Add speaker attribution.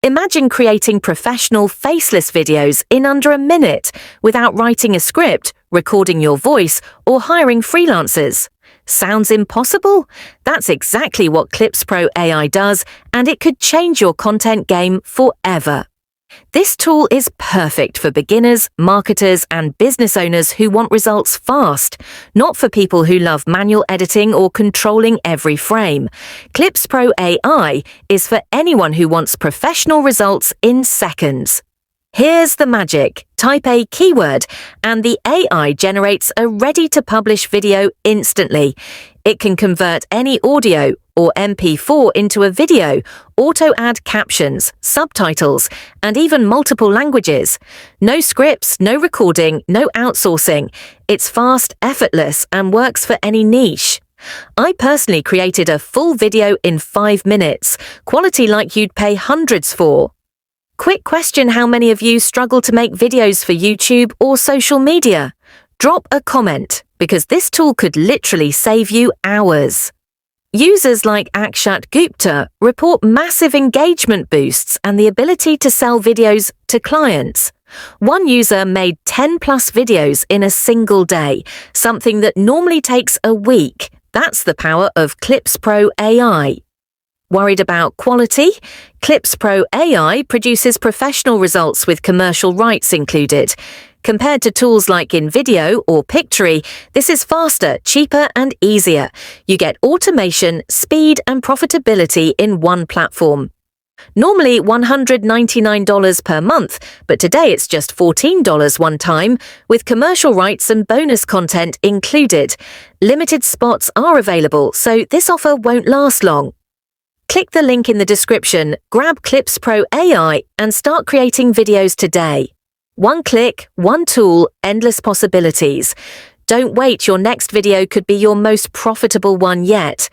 Speaker 1: Imagine creating professional faceless videos in under a minute without writing a script, recording your voice, or hiring freelancers. Sounds impossible? That's exactly what ClipsPro AI does, and it could change your content game forever. This tool is perfect for beginners, marketers, and business owners who want results fast, not for people who love manual editing or controlling every frame. ClipsPro AI is for anyone who wants professional results in seconds. Here's the magic. Type a keyword, and the AI generates a ready-to-publish video instantly. It can convert any audio or MP4 into a video, auto-add captions, subtitles, and even multiple languages. No scripts, no recording, no outsourcing. It's fast, effortless, and works for any niche. I personally created a full video in 5 minutes, quality like you'd pay hundreds for. Quick question: how many of you struggle to make videos for YouTube or social media? Drop a comment, because this tool could literally save you hours. Users like Akshat Gupta report massive engagement boosts and the ability to sell videos to clients. One user made 10+ videos in a single day, something that normally takes a week. That's the power of ClipsPro AI. Worried about quality? ClipsPro AI produces professional results with commercial rights included. Compared to tools like InVideo or Pictory, this is faster, cheaper, and easier. You get automation, speed, and profitability in one platform. Normally $199 per month, but today it's just $14 one time, with commercial rights and bonus content included. Limited spots are available, so this offer won't last long. Click the link in the description, grab ClipsPro AI, and start creating videos today. One click, one tool, endless possibilities. Don't wait, your next video could be your most profitable one yet.